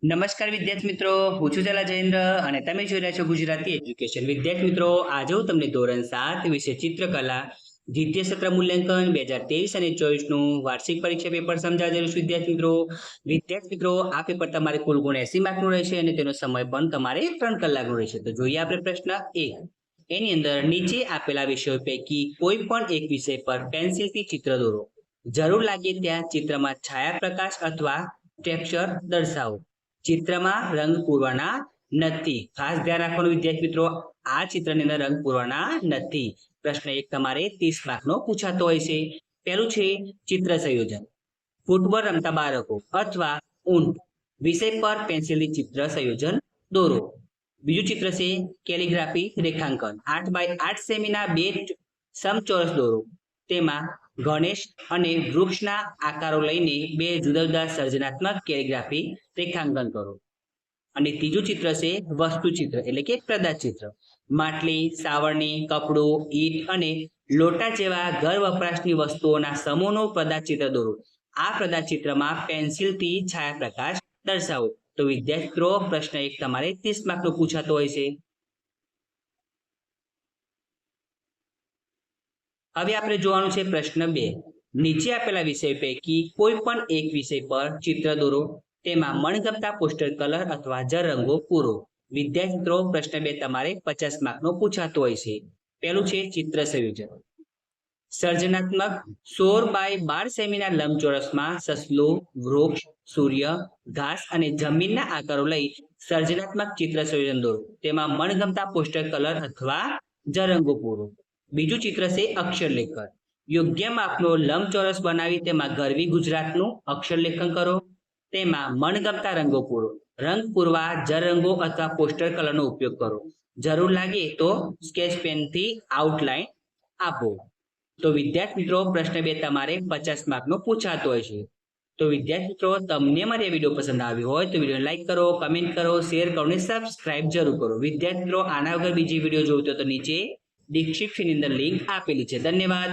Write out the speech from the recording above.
નમસ્કાર વિદ્યાર્થી મિત્રો, હું છું જલા જયેન્દ્ર અને તમે જોઈ રહ્યા છો ગુજરાતી એજ્યુકેશન. વિદ્યાર્થી મિત્રો, આજે હું તમને ધોરણ 7 વિશે ચિત્રકલા દ્વિતીય સત્ર મૂલ્યાંકન 2023 અને 24 નું વાર્ષિક પરીક્ષા પેપર સમજાવી રહ્યું છું. વિદ્યાર્થી મિત્રો, આ પેપર તમારે કુલ ગુણ 80 માર્કનું રહેશે અને તેનો સમય પણ તમારે 3 કલાકનો રહેશે. તો જોઈએ આપણે પ્રશ્ન 1. એની અંદર નીચે આપેલા વિષયો પૈકી કોઈ પણ એક વિષય પર પેન્સિલથી ચિત્ર દોરો. જરૂર લાગે ત્યાં ચિત્રમાં છાયા પ્રકાશ અથવા ટેક્સચર દર્શાવો. ચિત્રમાં રંગ પૂરવાના નથી. ખાસ ધ્યાન રાખવાનું વિદ્યાર્થી મિત્રો, આ ચિત્રની અંદર રંગ પૂરવાના નથી. પ્રશ્ન 1 તમારે 30 માર્કનો પૂછાતો હોય છે. પહેલું છે ચિત્ર સંયોજન. ફૂટબોલ રમતા બાળકો અથવા ઊંટ વિષય પર પેન્સિલથી ચિત્ર સંયોજન દોરો. બીજું ચિત્ર છે કેલિગ્રાફી રેખાંકન. 8x8 સેમીના બે સમચોરસ દોરો. તેમાં ગણેશ અને વૃક્ષના આકારો લઈને બે જુદા જુદા સર્જનાત્મક કેલિગ્રાફી રેખાંકન કરો. અને ત્રીજું ચિત્ર છે વસ્તુ ચિત્ર એટલે કે પદાર્થ ચિત્ર. માટલી, સાવરણી, કપડું, ઈંટ અને લોટા જેવા ઘર વપરાશની વસ્તુઓના સમૂહનું પદાર્થ ચિત્ર દોરો. આ પદાર્થ ચિત્રમાં પેન્સિલથી છાયા પ્રકાશ દર્શાવો. તો વિદ્યાર્થી મિત્રો, પ્રશ્ન 1 તમારે 30 માર્કનો પૂછાતો હોય છે. હવે આપણે જોવાનું છે પ્રશ્ન 2. નીચે આપેલા વિષય પૈકી કોઈ પણ એક વિષય પર ચિત્ર દોરો. તેમાં મનગમતા પોસ્ટર કલર અથવા જળ રંગો પૂરો. વિદ્યાર્થી મિત્રો, પ્રશ્ન 2 તમારે 50 માર્કનો પૂછાતો હોય છે. પહેલું છે ચિત્ર સંયોજન. સર્જનાત્મક 16 બાય 12 સેમીના લંબચોરસમાં સસલું, વૃક્ષ, સૂર્ય, ઘાસ અને જમીનના આકારો લઈ સર્જનાત્મક ચિત્ર સંયોજન દોરો. તેમાં મનગમતા પોસ્ટર કલર અથવા જળ રંગો પૂરો. બીજું ચિત્ર છે અક્ષરલેખન. યોગ્ય માપનો લંબચોરસ બનાવી તેમાં ગરવી ગુજરાતનું અક્ષરલેખન કરો. તેમાં મનગમતા રંગો પૂરો. રંગ પૂરવા જળ રંગો અથવા પોસ્ટર કલરનો ઉપયોગ કરો. જરૂર લાગે તો સ્કેચ પેનથી આઉટલાઈન આપો. તો વિદ્યાર્થી મિત્રો, પ્રશ્ન 2 તમારે 50 માર્કનો પૂછાતો હોય છે. તો વિદ્યાર્થી મિત્રો, તમને મારી વિડીયો પસંદ આવ્યો હોય તો વિડીયો લાઈક કરો, કમેન્ટ કરો, શેર કરો અને સબસ્ક્રાઇબ જરૂર કરો. વિદ્યાર્થી મિત્રો, આના વગર બીજી વિડીયો જોઈતો તો નીચે ડિસ્ક્રિપ્શનની અંદર લિંક આપેલી છે. ધન્યવાદ.